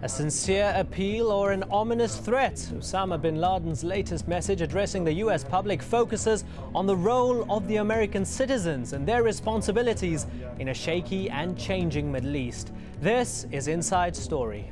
A sincere appeal or an ominous threat? Osama bin Laden's latest message addressing the US public focuses on the role of the American citizens and their responsibilities in a shaky and changing Middle East. This is Inside Story.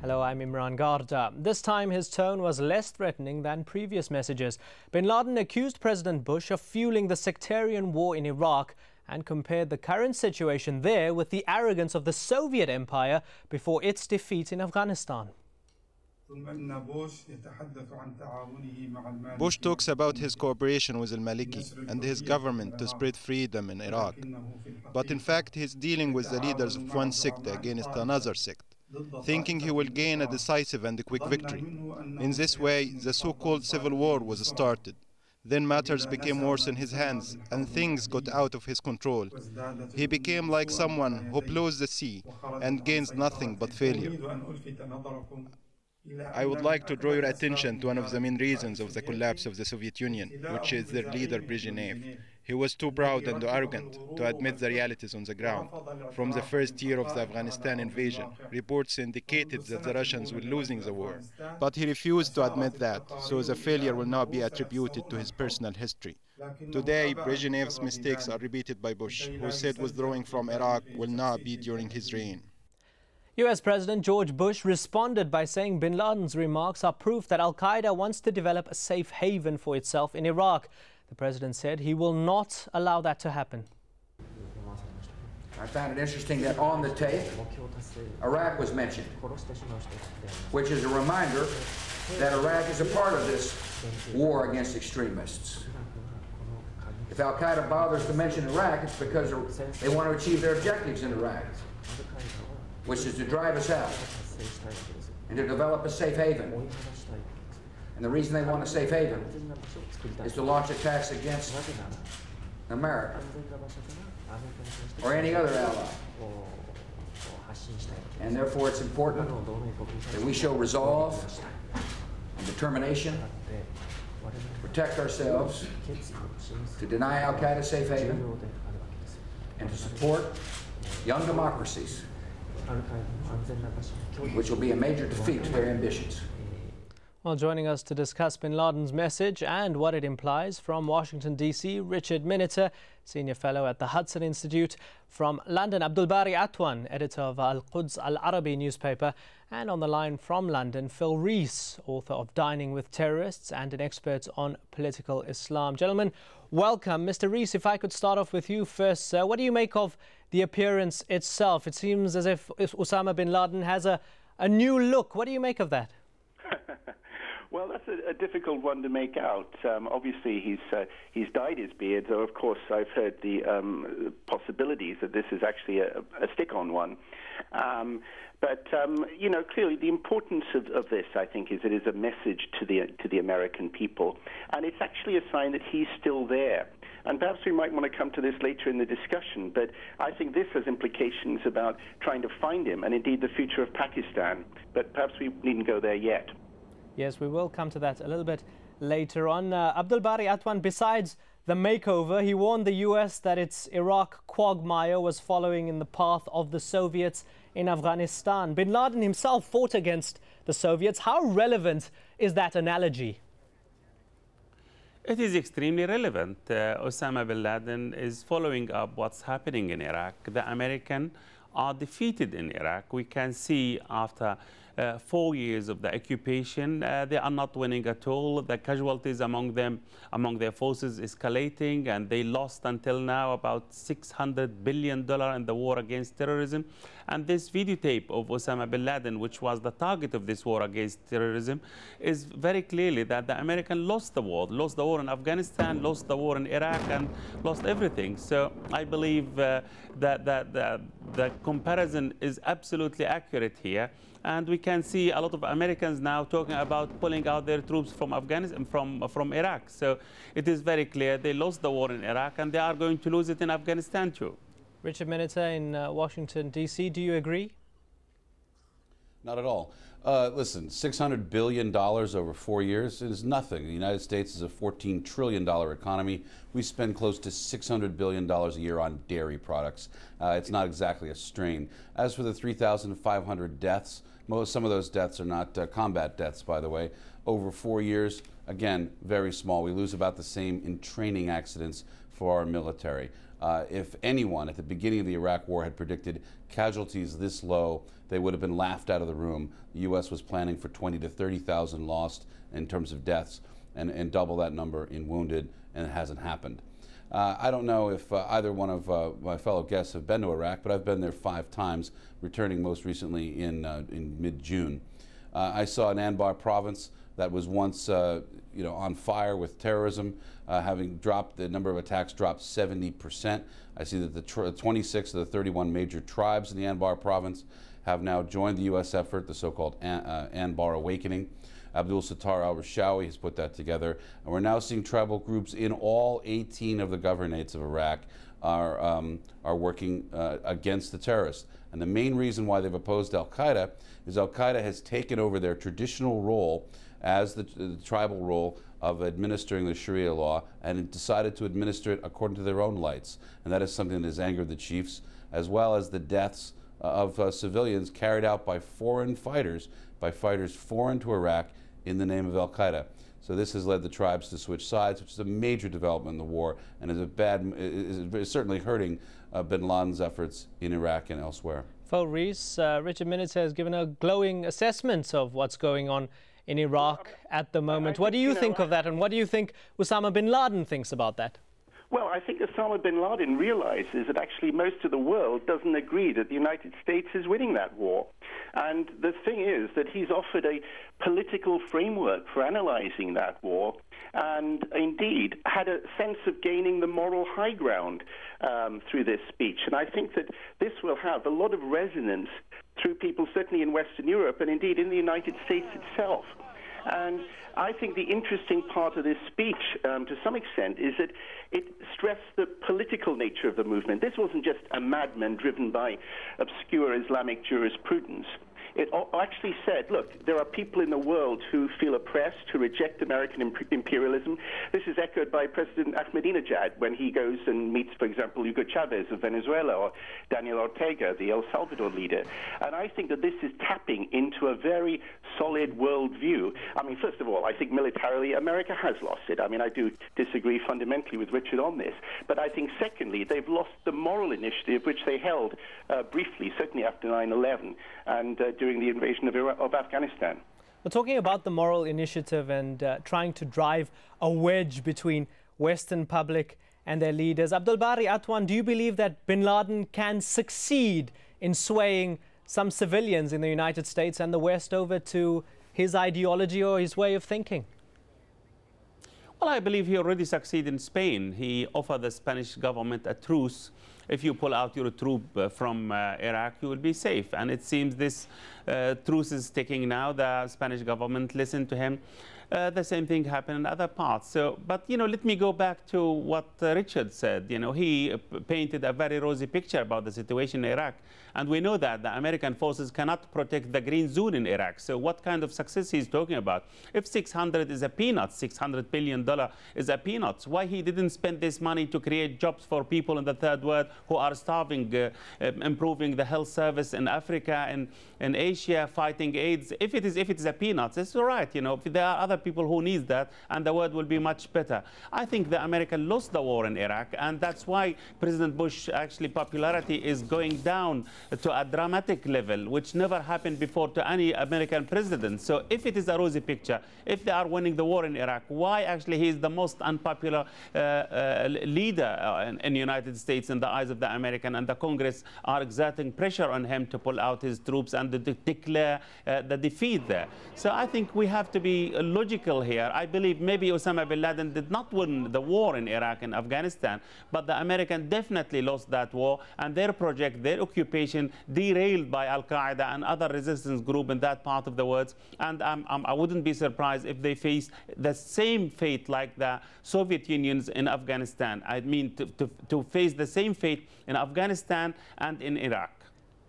Hello, I'm Imran Gadahn. This time his tone was less threatening than previous messages. Bin Laden accused President Bush of fueling the sectarian war in Iraq and compared the current situation there with the arrogance of the Soviet Empire before its defeat in Afghanistan. Bush talks about his cooperation with al-Maliki and his government to spread freedom in Iraq. But in fact, he's dealing with the leaders of one sect against another sect, thinking he will gain a decisive and quick victory. In this way, the so-called civil war was started. Then matters became worse in his hands, and things got out of his control. He became like someone who plows the sea and gains nothing but failure. I would like to draw your attention to one of the main reasons of the collapse of the Soviet Union, which is their leader Brezhnev. He was too proud and arrogant to admit the realities on the ground. From the first year of the Afghanistan invasion, reports indicated that the Russians were losing the war. But he refused to admit that, so the failure will now be attributed to his personal history. Today, Brezhnev's mistakes are repeated by Bush, who said withdrawing from Iraq will not be during his reign. US President George Bush responded by saying bin Laden's remarks are proof that al-Qaeda wants to develop a safe haven for itself in Iraq. The president said he will not allow that to happen. I found it interesting that on the tape, Iraq was mentioned, which is a reminder that Iraq is a part of this war against extremists. If al-Qaeda bothers to mention Iraq, it's because they want to achieve their objectives in Iraq, which is to drive us out and to develop a safe haven. And the reason they want a safe haven is to launch attacks against America or any other ally. And therefore it's important that we show resolve and determination to protect ourselves, to deny al-Qaeda safe haven, and to support young democracies, which will be a major defeat to their ambitions. Well, joining us to discuss bin Laden's message and what it implies from Washington, D.C., Richard Miniter, Senior Fellow at the Hudson Institute. From London, Abdul Bari Atwan, Editor of Al-Quds Al-Arabi newspaper. And on the line from London, Phil Rees, author of Dining with Terrorists and an expert on political Islam. Gentlemen, welcome. Mr. Rees, if I could start off with you first, sir. What do you make of the appearance itself? It seems as if Osama bin Laden has a new look. What do you make of that? Well, that's a difficult one to make out. Obviously, he's dyed his beard, though, of course, I've heard the possibilities that this is actually a stick-on one. But you know, clearly the importance of this, I think, is it is a message to the American people. And it's actually a sign that he's still there. And perhaps we might want to come to this later in the discussion, but I think this has implications about trying to find him and indeed the future of Pakistan. But perhaps we needn't go there yet. Yes, we will come to that a little bit later on. Abdul Bari Atwan, besides the makeover, he warned the US that its Iraq quagmire was following in the path of the Soviets in Afghanistan. Bin Laden himself fought against the Soviets. How relevant is that analogy? It is extremely relevant. Osama bin Laden is following up what's happening in Iraq. The Americans are defeated in Iraq. We can see after 4 years of the occupation, they are not winning at all. The casualties among their forces escalating, and they lost until now about $600 billion in the war against terrorism. And this videotape of Osama bin Laden, which was the target of this war against terrorism, is very clearly that the Americans lost the war in Afghanistan, lost the war in Iraq, and lost everything. So I believe that the comparison is absolutely accurate here. And we can see a lot of Americans now talking about pulling out their troops from Afghanistan, from Iraq. So it is very clear they lost the war in Iraq, and they are going to lose it in Afghanistan too. Richard Miniter in Washington, D.C., do you agree? Not at all. Listen, $600 billion over 4 years is nothing. The United States is a $14 trillion economy. We spend close to $600 billion a year on dairy products. It's not exactly a strain. As for the 3,500 deaths, some of those deaths are not combat deaths, by the way. Over 4 years, again, very small. We lose about the same in training accidents for our military. If anyone at the beginning of the Iraq War had predicted casualties this low, they would have been laughed out of the room. The U.S. was planning for 20 to 30,000 lost in terms of deaths and double that number in wounded, and it hasn't happened. I don't know if either one of my fellow guests have been to Iraq, but I've been there 5 times, returning most recently in mid-June. I saw an Anbar province that was once on fire with terrorism, having dropped, the number of attacks dropped 70%. I see that the 26 of the 31 major tribes in the Anbar province have now joined the U.S. effort, the so-called Anbar Awakening. Abdul Sattar al-Rishawi has put that together, and we're now seeing tribal groups in all 18 of the governorates of Iraq are working against the terrorists. And the main reason why they've opposed al-Qaeda is al-Qaeda has taken over their traditional role as the tribal role of administering the Sharia law and decided to administer it according to their own lights. And that is something that has angered the chiefs, as well as the deaths of civilians carried out by foreign fighters, by fighters foreign to Iraq in the name of al-Qaeda. So this has led the tribes to switch sides, which is a major development in the war and is certainly hurting bin Laden's efforts in Iraq and elsewhere. Phil Rees, Richard Miniter has given a glowing assessment of what's going on in Iraq at the moment. What do you think of that, and what do you think Osama bin Laden thinks about that? Well, I think Osama bin Laden realizes that actually most of the world doesn't agree that the United States is winning that war. And the thing is that he's offered a political framework for analyzing that war, and indeed had a sense of gaining the moral high ground through this speech. And I think that this will have a lot of resonance through people certainly in Western Europe and indeed in the United States itself. And I think the interesting part of this speech, to some extent, is that it stressed the political nature of the movement. This wasn't just a madman driven by obscure Islamic jurisprudence. It actually said, look, there are people in the world who feel oppressed, who reject American imperialism. This is echoed by President Ahmadinejad when he goes and meets, for example, Hugo Chavez of Venezuela or Daniel Ortega, the El Salvador leader. And I think that this is tapping into a very solid worldview. I mean, first of all, I think militarily America has lost it. I mean, I do disagree fundamentally with Richard on this. But I think, secondly, they've lost the moral initiative which they held briefly, certainly after 9/11 and during the invasion of Afghanistan. We're talking about the moral initiative and trying to drive a wedge between Western public and their leaders. Abdul Bari Atwan, do you believe that bin Laden can succeed in swaying some civilians in the United States and the West over to his ideology or his way of thinking? Well, I believe he already succeeded in Spain. He offered the Spanish government a truce. If you pull out your troop from Iraq, you will be safe. And it seems this truce is sticking now. The Spanish government listened to him. The same thing happened in other parts. So, but, let me go back to what Richard said. He painted a very rosy picture about the situation in Iraq. And we know that the American forces cannot protect the green zone in Iraq. So what kind of success he's talking about? If 600 is a peanut, $600 billion is a peanut, why he didn't spend this money to create jobs for people in the third world who are starving, improving the health service in Africa and in Asia, fighting AIDS? If it is a peanut, it's all right. If there are other people who need that, and the world will be much better. I think the America lost the war in Iraq, and that's why President Bush actually popularity is going down to a dramatic level, which never happened before to any American president. So if it is a rosy picture, if they are winning the war in Iraq, why actually he is the most unpopular leader in the United States in the eyes of the American, and the Congress are exerting pressure on him to pull out his troops and to declare the defeat there. So I think we have to be logical here. I believe maybe Osama bin Laden did not win the war in Iraq and Afghanistan, but the Americans definitely lost that war, and their project, their occupation, derailed by Al-Qaeda and other resistance group in that part of the world. And I wouldn't be surprised if they face the same fate like the Soviet Unions in Afghanistan. I mean, to face the same fate in Afghanistan and in Iraq.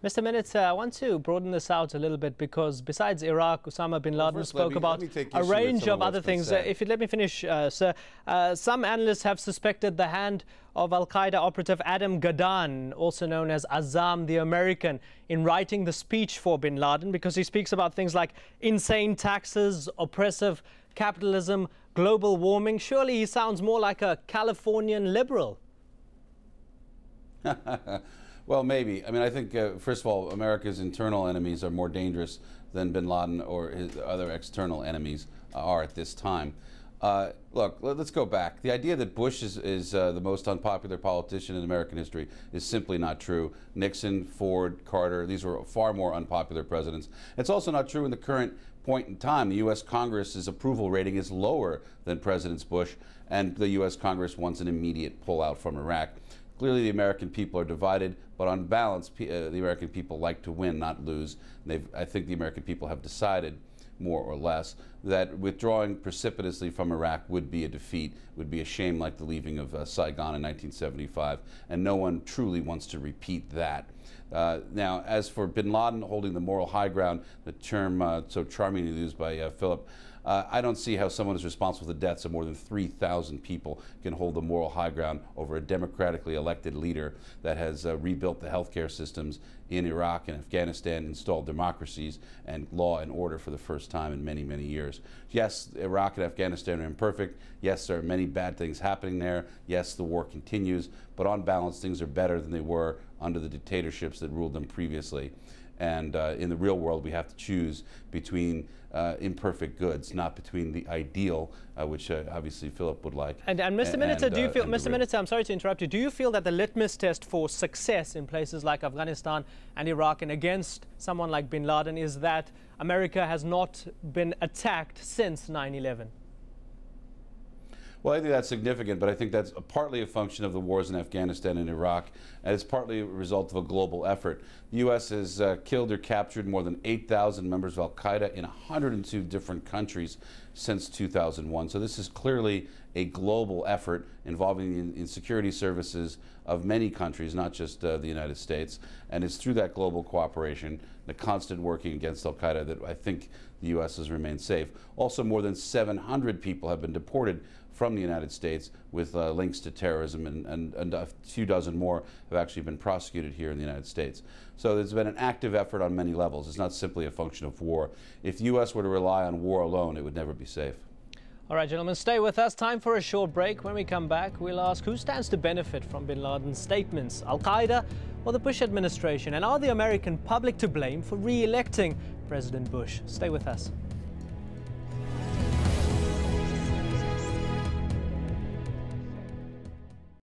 Mr. Minitzer, I want to broaden this out a little bit because besides Iraq, Osama bin Laden spoke about a range of other things. If you let me finish, sir, some analysts have suspected the hand of Al-Qaeda operative Adam Gadahn, also known as Azam the American, in writing the speech for bin Laden because he speaks about things like insane taxes, oppressive capitalism, global warming. Surely he sounds more like a Californian liberal. Well, maybe. I mean, I think, first of all, America's internal enemies are more dangerous than bin Laden or his other external enemies are at this time. Look, let's go back. The idea that Bush is the most unpopular politician in American history is simply not true. Nixon, Ford, Carter, these were far more unpopular presidents. It's also not true in the current point in time. The U.S. Congress's approval rating is lower than President Bush, and the U.S. Congress wants an immediate pullout from Iraq. Clearly, the American people are divided, but on balance, the American people like to win, not lose. I think the American people have decided, more or less, that withdrawing precipitously from Iraq would be a defeat, would be a shame like the leaving of Saigon in 1975, and no one truly wants to repeat that. Now, as for bin Laden holding the moral high ground, the term so charmingly used by Philip, I don't see how someone who's responsible for the deaths of more than 3,000 people can hold the moral high ground over a democratically elected leader that has rebuilt the healthcare systems in Iraq and Afghanistan, installed democracies and law and order for the first time in many, many years. Yes, Iraq and Afghanistan are imperfect. Yes, there are many bad things happening there. Yes, the war continues. But on balance, things are better than they were under the dictatorships that ruled them previously. And in the real world, we have to choose between imperfect goods, not between the ideal, which obviously Philip would like. And Mr. Minitzer, do you feel, Mr. Minitzer, I'm sorry to interrupt you, do you feel that the litmus test for success in places like Afghanistan and Iraq and against someone like bin Laden is that America has not been attacked since 9/11? Well, I think that's significant, but I think that's partly a function of the wars in Afghanistan and Iraq, and it's partly a result of a global effort. The U.S. has killed or captured more than 8,000 members of Al-Qaeda in 102 different countries since 2001. So this is clearly a global effort involving the security services of many countries, not just the United States. And it's through that global cooperation, the constant working against Al-Qaeda, that I think the U.S. has remained safe. Also, more than 700 people have been deported from the United States with links to terrorism, and a few dozen more have actually been prosecuted here in the United States. So there's been an active effort on many levels. It's not simply a function of war. If the U.S. were to rely on war alone, it would never be safe. All right, gentlemen, stay with us. Time for a short break. When we come back, we'll ask who stands to benefit from bin Laden's statements, Al-Qaeda or the Bush administration? And are the American public to blame for re-electing President Bush? Stay with us.